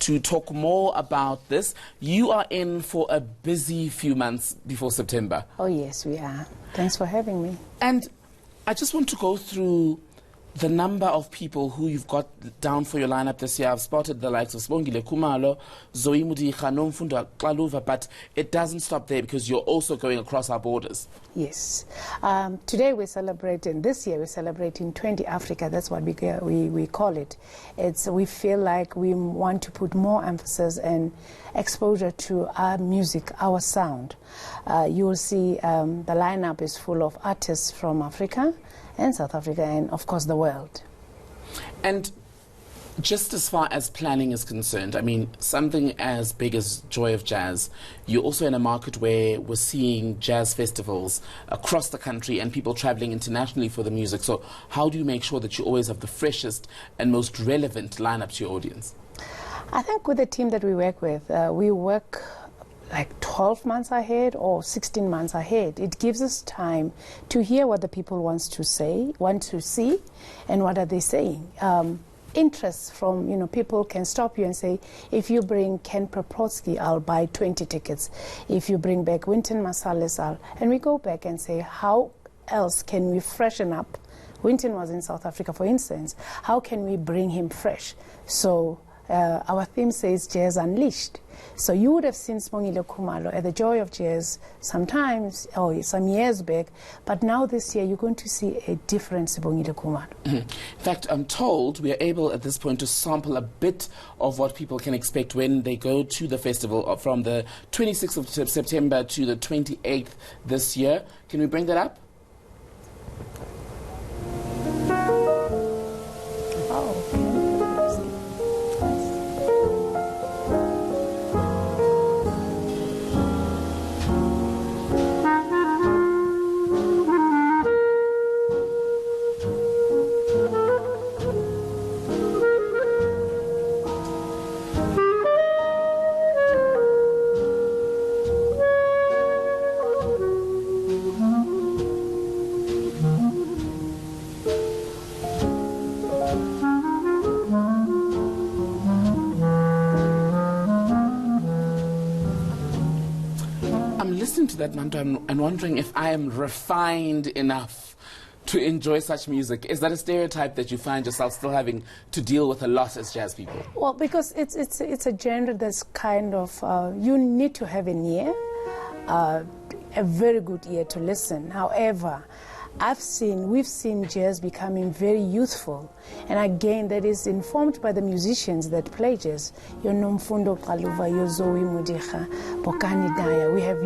to talk more about this. You are in for a busy few months before September. Oh, yes, we are. Thanks for having me. And I just want to go through the number of people who you've got down for your lineup this year. I've spotted the likes of Sibongile Khumalo, Zoe Mudicha, Nomfundo Xaluva, but it doesn't stop there because you're also going across our borders. Yes. Today we're celebrating, this year we're celebrating 20 Africa. That's what we call it. We feel like we want to put more emphasis and exposure to our music, our sound. You will see the lineup is full of artists from Africa and South Africa and, of course, the world. And just as far as planning is concerned, I mean, something as big as Joy of Jazz, you're also in a market where we're seeing jazz festivals across the country and people traveling internationally for the music. So how do you make sure that you always have the freshest and most relevant lineup to your audience? I think with the team that we work with, we work like 12 months ahead or 16 months ahead. It gives us time to hear what the people want to see, and what are they saying. Interest from, people can stop you and say, if you bring Ken Proprotsky, I'll buy 20 tickets. If you bring back Wynton Marsalis, and we go back and say, how else can we freshen up? Wynton was in South Africa, for instance. How can we bring him fresh? So our theme says Jazz Unleashed. So you would have seen Sibongile Khumalo at the Joy of Jazz sometimes, or some years back, but now this year you're going to see a different Sibongile Khumalo. In fact, I'm told we are able at this point to sample a bit of what people can expect when they go to the festival from the 26th of September to the 28th this year. Can we bring that up? Listening to that, Manto, and wondering if I am refined enough to enjoy such music. Is that a stereotype that you find yourself still having to deal with a lot as jazz people? Well, because it's a genre that's kind of, you need to have an ear, a very good ear to listen. However, we've seen jazz becoming very youthful, and again that is informed by the musicians that play jazz. Your Nomfundo Xaluva, your Zoe Mudicha, Bokani Daya. We have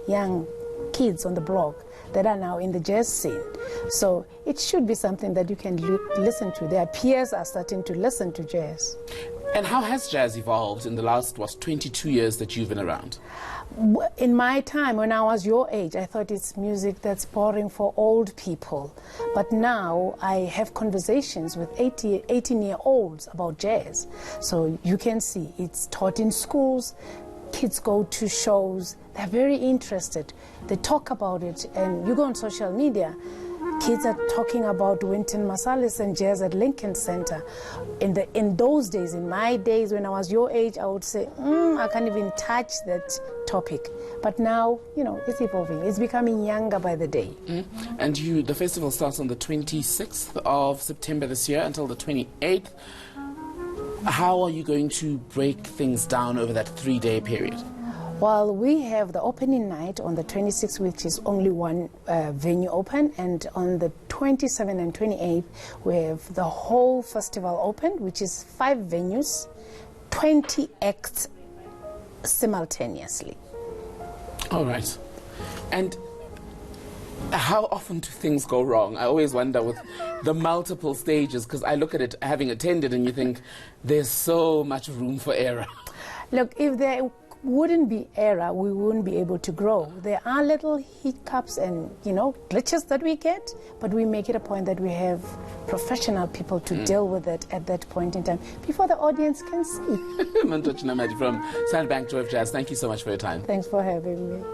young kids on the block that are now in the jazz scene. So it should be something that you can listen to. Their peers are starting to listen to jazz. And how has jazz evolved in the last, 22 years that you've been around? In my time, when I was your age, I thought it's music that's boring for old people. But now I have conversations with 18-year-olds about jazz. So you can see it's taught in schools. Kids go to shows. They're very interested. They talk about it. And you go on social media, kids are talking about Wynton Marsalis and jazz at Lincoln Center. In those days, in my days when I was your age, I would say, I can't even touch that topic. But now, it's evolving. It's becoming younger by the day. And the festival starts on the 26th of September this year until the 28th. How are you going to break things down over that 3-day period? Well, we have the opening night on the 26th, which is only one venue open, and on the 27th and 28th, we have the whole festival open, which is 5 venues, 20 acts simultaneously. All right. And how often do things go wrong? I always wonder with the multiple stages, because I look at it having attended and you think there's so much room for error. Look, if there wouldn't be error, we wouldn't be able to grow. There are little hiccups and, glitches that we get, but we make it a point that we have professional people to deal with it at that point in time before the audience can see. Manto Chinamadi from Sandbank Joy of Jazz, thank you so much for your time. Thanks for having me.